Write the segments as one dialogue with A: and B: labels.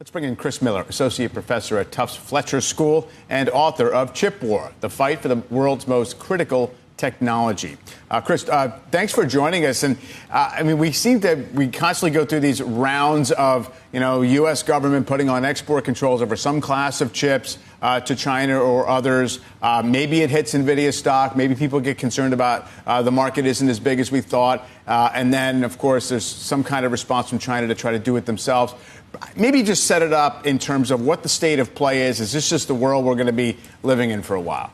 A: Let's bring in Chris Miller, Associate Professor at Tufts Fletcher School and author of Chip War, the fight for the world's most critical technology. Chris, thanks for joining us. And we constantly go through these rounds of, U.S. government putting on export controls over some class of chips to China or others. Maybe it hits Nvidia stock. Maybe people get concerned about the market isn't as big as we thought. And then, of course, there's some kind of response from China to try to do it themselves. Maybe just set it up in terms of what the state of play is. Is this just the world we're going to be living in for a while?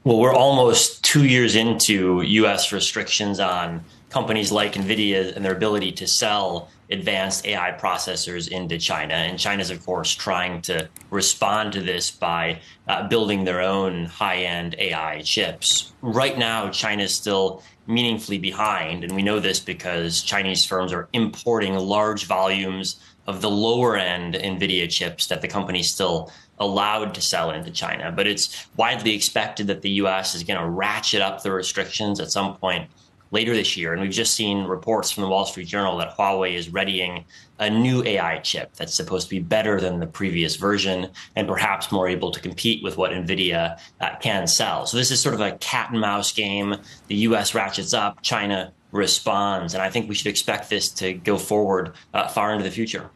B: Well, we're almost 2 years into U.S. restrictions on companies like Nvidia and their ability to sell advanced AI processors into China. And China's, of course, trying to respond to this by building their own high-end AI chips. Right now, China's still meaningfully behind. And we know this because Chinese firms are importing large volumes of the lower-end Nvidia chips that the company's still allowed to sell into China. But it's widely expected that the U.S. is going to ratchet up the restrictions at some point later this year. And we've just seen reports from the Wall Street Journal that Huawei is readying a new AI chip that's supposed to be better than the previous version and perhaps more able to compete with what Nvidia can sell. So this is sort of a cat and mouse game. The U.S. ratchets up, China responds. And I think we should expect this to go forward far into the future.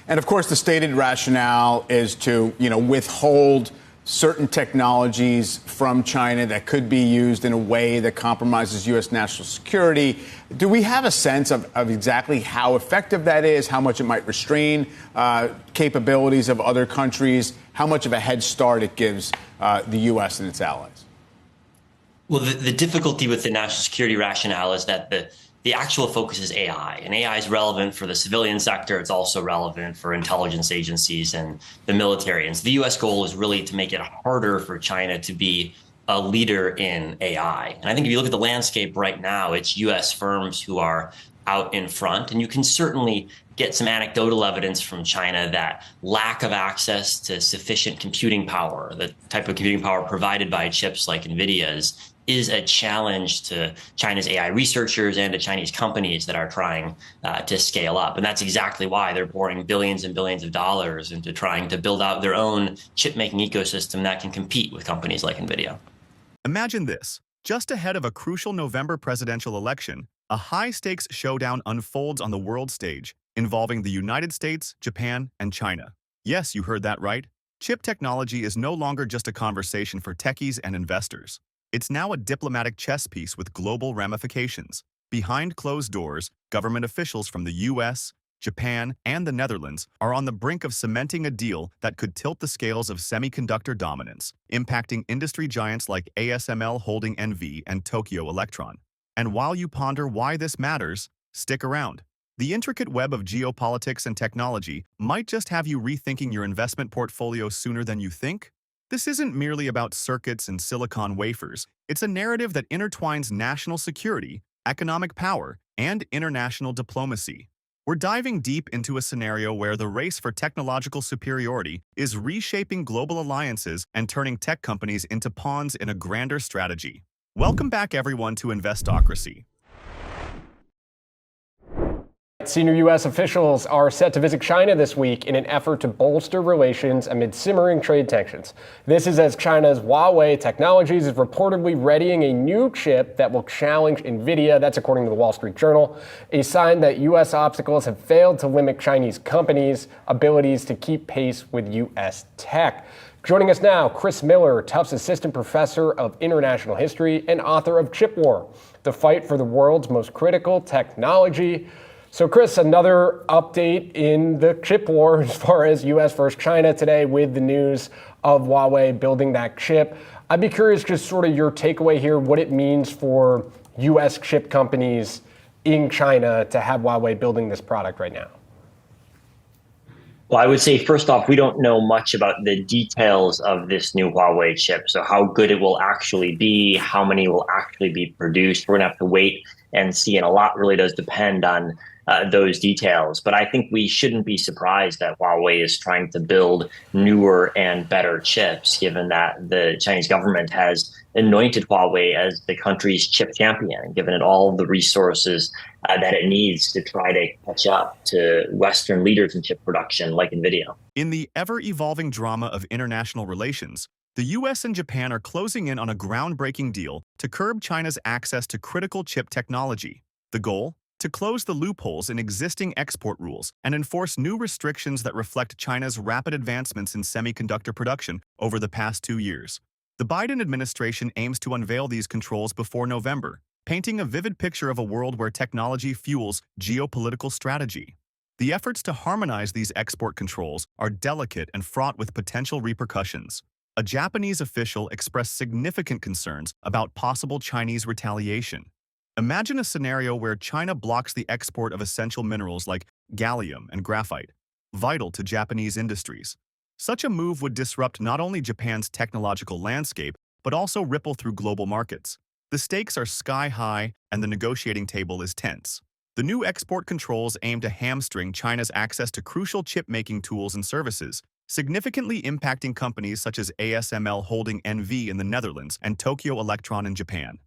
A: And of course, the stated rationale is to, withhold certain technologies from China that could be used in a way that compromises U.S. national security. Do we have a sense of exactly how effective that is, how much it might restrain capabilities of other countries, how much of a head start it gives the U.S. and its allies?
B: Well, the difficulty with the national security rationale is that the actual focus is AI, and AI is relevant for the civilian sector. It's also relevant for intelligence agencies and the military. And so the U.S. goal is really to make it harder for China to be a leader in AI. And I think if you look at the landscape right now, it's U.S. firms who are out in front. And you can certainly get some anecdotal evidence from China that lack of access to sufficient computing power, the type of computing power provided by chips like Nvidia's, is a challenge to China's AI researchers and to Chinese companies that are trying to scale up. And that's exactly why they're pouring billions and billions of dollars into trying to build out their own chip-making ecosystem that can compete with companies like Nvidia.
C: Imagine this. Just ahead of a crucial November presidential election, a high-stakes showdown unfolds on the world stage, involving the United States, Japan, and China. Yes, you heard that right. Chip technology is no longer just a conversation for techies and investors. It's now a diplomatic chess piece with global ramifications. Behind closed doors, government officials from the US, Japan, and the Netherlands are on the brink of cementing a deal that could tilt the scales of semiconductor dominance, impacting industry giants like ASML holding NV and Tokyo Electron. And while you ponder why this matters, stick around. The intricate web of geopolitics and technology might just have you rethinking your investment portfolio sooner than you think. This isn't merely about circuits and silicon wafers. It's a narrative that intertwines national security, economic power, and international diplomacy. We're diving deep into a scenario where the race for technological superiority is reshaping global alliances and turning tech companies into pawns in a grander strategy. Welcome back, everyone, to Investocracy.
D: Senior U.S. officials are set to visit China this week in an effort to bolster relations amid simmering trade tensions. This is as China's Huawei Technologies is reportedly readying a new chip that will challenge Nvidia. That's according to the Wall Street Journal, a sign that U.S. obstacles have failed to limit Chinese companies' abilities to keep pace with U.S. tech. Joining us now, Chris Miller, Tufts Assistant Professor of International History and author of Chip War, the fight for the world's most critical technology. So, Chris, another update in the chip war as far as U.S. versus China today with the news of Huawei building that chip. I'd be curious just sort of your takeaway here, what it means for U.S. chip companies in China to have Huawei building this product right now.
B: Well, I would say, first off, we don't know much about the details of this new Huawei chip. So how good it will actually be, how many will actually be produced. We're going to have to wait and see. And a lot really does depend on those details. But I think we shouldn't be surprised that Huawei is trying to build newer and better chips, given that the Chinese government has anointed Huawei as the country's chip champion, given it all the resources that it needs to try to catch up to Western leaders in chip production like Nvidia.
C: In the ever-evolving drama of international relations, the US and Japan are closing in on a groundbreaking deal to curb China's access to critical chip technology. The goal? To close the loopholes in existing export rules and enforce new restrictions that reflect China's rapid advancements in semiconductor production over the past 2 years. The Biden administration aims to unveil these controls before November, painting a vivid picture of a world where technology fuels geopolitical strategy. The efforts to harmonize these export controls are delicate and fraught with potential repercussions. A Japanese official expressed significant concerns about possible Chinese retaliation. Imagine a scenario where China blocks the export of essential minerals like gallium and graphite, vital to Japanese industries. Such a move would disrupt not only Japan's technological landscape, but also ripple through global markets. The stakes are sky high and the negotiating table is tense. The new export controls aim to hamstring China's access to crucial chip-making tools and services, significantly impacting companies such as ASML holding NV in the Netherlands and Tokyo Electron in Japan.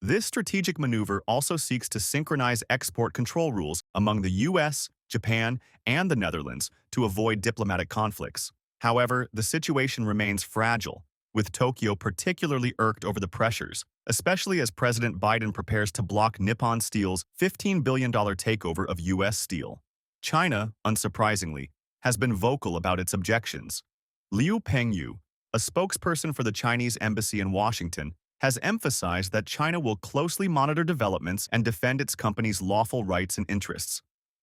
C: This strategic maneuver also seeks to synchronize export control rules among the US, Japan, and the Netherlands to avoid diplomatic conflicts. However, the situation remains fragile, with Tokyo particularly irked over the pressures, especially as President Biden prepares to block Nippon Steel's $15 billion takeover of US Steel. China, unsurprisingly, has been vocal about its objections. Liu Pengyu, a spokesperson for the Chinese embassy in Washington, has emphasized that China will closely monitor developments and defend its company's lawful rights and interests.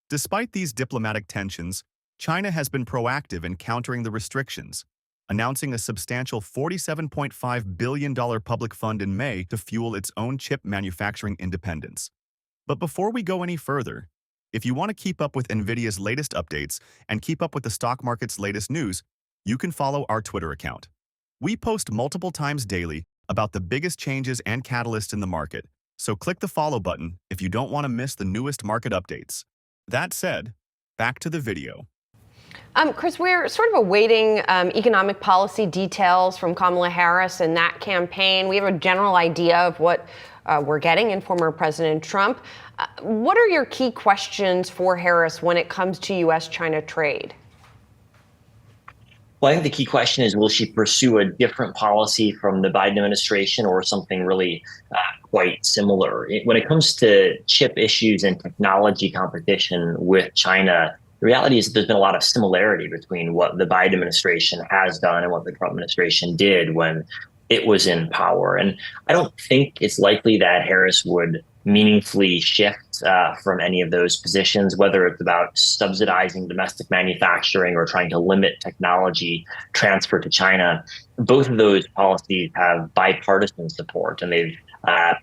C: Despite these diplomatic tensions, China has been proactive in countering the restrictions, announcing a substantial $47.5 billion public fund in May to fuel its own chip manufacturing independence. But before we go any further, if you want to keep up with Nvidia's latest updates and keep up with the stock market's latest news, you can follow our Twitter account. We post multiple times daily about the biggest changes and catalysts in the market, so click the follow button if you don't want to miss the newest market updates. That said, back to the video.
E: Chris, we're sort of awaiting economic policy details from Kamala Harris and that campaign. We have a general idea of what we're getting in former President Trump. What are your key questions for Harris when it comes to U.S.-China trade?
B: Well, I think the key question is, will she pursue a different policy from the Biden administration or something really quite similar? When it comes to chip issues and technology competition with China, the reality is that there's been a lot of similarity between what the Biden administration has done and what the Trump administration did when it was in power. And I don't think it's likely that Harris would meaningfully shift from any of those positions, whether it's about subsidizing domestic manufacturing or trying to limit technology transfer to China. Both of those policies have bipartisan support, and they've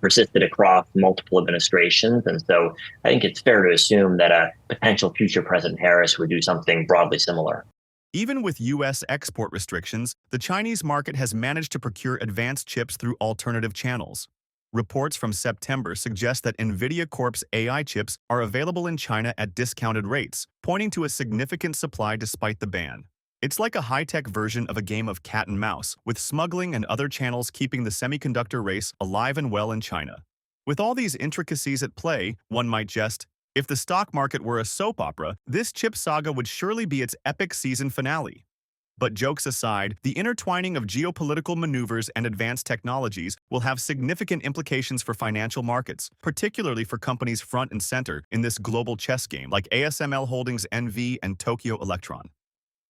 B: persisted across multiple administrations. And so I think it's fair to assume that a potential future President Harris would do something broadly similar.
C: Even with U.S. export restrictions, the Chinese market has managed to procure advanced chips through alternative channels. Reports from September suggest that Nvidia Corp's AI chips are available in China at discounted rates, pointing to a significant supply despite the ban. It's like a high-tech version of a game of cat and mouse, with smuggling and other channels keeping the semiconductor race alive and well in China. With all these intricacies at play, one might jest, if the stock market were a soap opera, this chip saga would surely be its epic season finale. But jokes aside, the intertwining of geopolitical maneuvers and advanced technologies will have significant implications for financial markets, particularly for companies front and center in this global chess game like ASML Holdings NV and Tokyo Electron.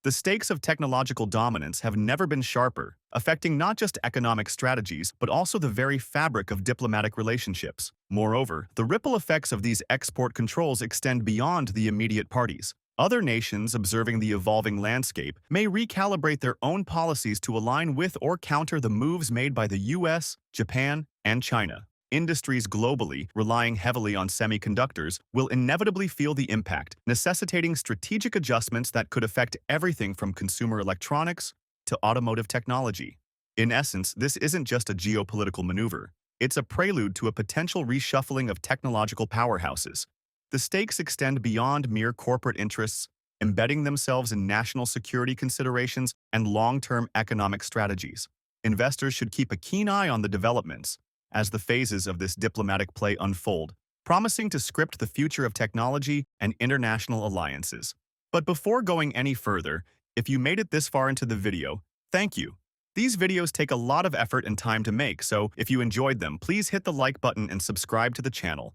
C: The stakes of technological dominance have never been sharper, affecting not just economic strategies, but also the very fabric of diplomatic relationships. Moreover, the ripple effects of these export controls extend beyond the immediate parties. Other nations observing the evolving landscape may recalibrate their own policies to align with or counter the moves made by the US, Japan, and China. Industries globally, relying heavily on semiconductors, will inevitably feel the impact, necessitating strategic adjustments that could affect everything from consumer electronics to automotive technology. In essence, this isn't just a geopolitical maneuver. It's a prelude to a potential reshuffling of technological powerhouses. The stakes extend beyond mere corporate interests, embedding themselves in national security considerations and long-term economic strategies. Investors should keep a keen eye on the developments as the phases of this diplomatic play unfold, promising to script the future of technology and international alliances. But before going any further, if you made it this far into the video, thank you. These videos take a lot of effort and time to make, so if you enjoyed them, please hit the like button and subscribe to the channel.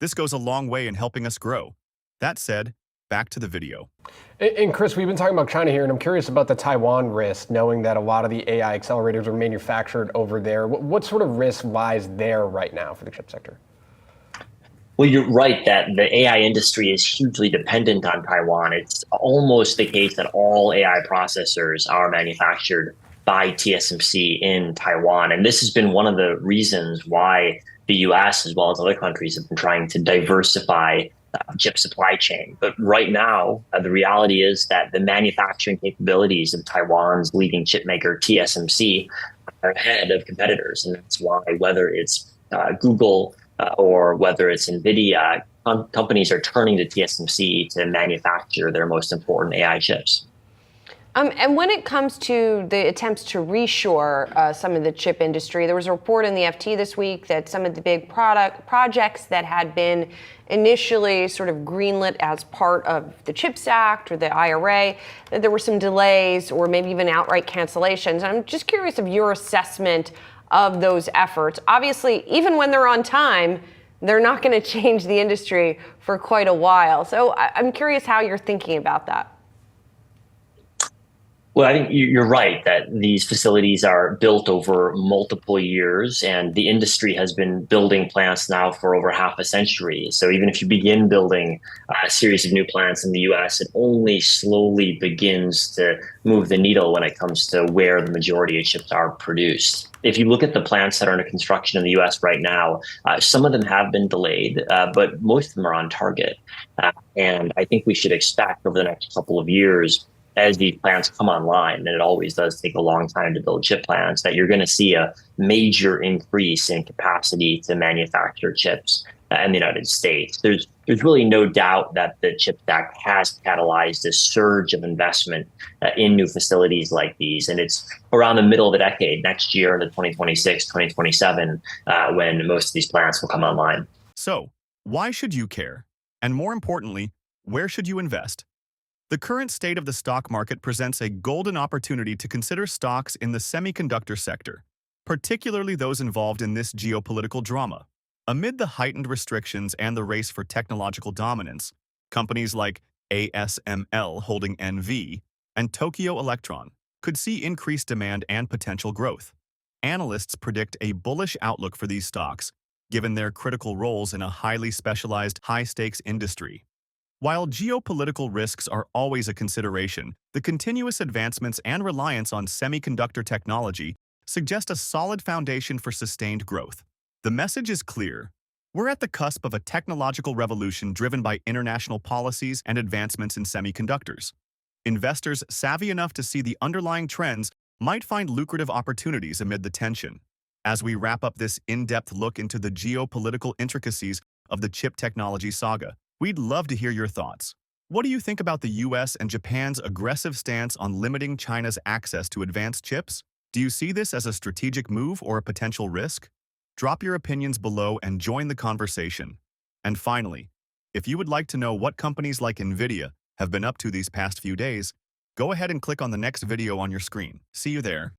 C: This goes a long way in helping us grow. That said, back to the video.
D: And Chris, we've been talking about China here, and I'm curious about the Taiwan risk, knowing that a lot of the AI accelerators are manufactured over there. What sort of risk lies there right now for the chip sector?
B: Well, you're right that the AI industry is hugely dependent on Taiwan. It's almost the case that all AI processors are manufactured by TSMC in Taiwan. And this has been one of the reasons why the US, as well as other countries, have been trying to diversify chip supply chain. But right now, the reality is that the manufacturing capabilities of Taiwan's leading chip maker, TSMC, are ahead of competitors. And that's why, whether it's Google, or whether it's Nvidia, companies are turning to TSMC to manufacture their most important AI chips.
E: And when it comes to the attempts to reshore some of the chip industry, there was a report in the FT this week that some of the big projects that had been initially sort of greenlit as part of the CHIPS Act or the IRA, that there were some delays or maybe even outright cancellations. And I'm just curious of your assessment of those efforts. Obviously, even when they're on time, they're not going to change the industry for quite a while. So I'm curious how you're thinking about that.
B: Well, I think you're right that these facilities are built over multiple years, and the industry has been building plants now for over half a century. So even if you begin building a series of new plants in the US, it only slowly begins to move the needle when it comes to where the majority of chips are produced. If you look at the plants that are under construction in the US right now, some of them have been delayed, but most of them are on target. And I think we should expect over the next couple of years, as these plants come online, and it always does take a long time to build chip plants, that you're going to see a major increase in capacity to manufacture chips in the United States. There's really no doubt that the CHIPS Act has catalyzed a surge of investment in new facilities like these. And it's around the middle of the decade, next year, into 2026, 2027, when most of these plants will come online.
C: So, why should you care? And more importantly, where should you invest? The current state of the stock market presents a golden opportunity to consider stocks in the semiconductor sector, particularly those involved in this geopolitical drama. Amid the heightened restrictions and the race for technological dominance, companies like ASML holding NV and Tokyo Electron could see increased demand and potential growth. Analysts predict a bullish outlook for these stocks, given their critical roles in a highly specialized, high-stakes industry. While geopolitical risks are always a consideration, the continuous advancements and reliance on semiconductor technology suggest a solid foundation for sustained growth. The message is clear. We're at the cusp of a technological revolution driven by international policies and advancements in semiconductors. Investors savvy enough to see the underlying trends might find lucrative opportunities amid the tension. As we wrap up this in-depth look into the geopolitical intricacies of the chip technology saga, we'd love to hear your thoughts. What do you think about the US and Japan's aggressive stance on limiting China's access to advanced chips? Do you see this as a strategic move or a potential risk? Drop your opinions below and join the conversation. And finally, if you would like to know what companies like Nvidia have been up to these past few days, go ahead and click on the next video on your screen. See you there.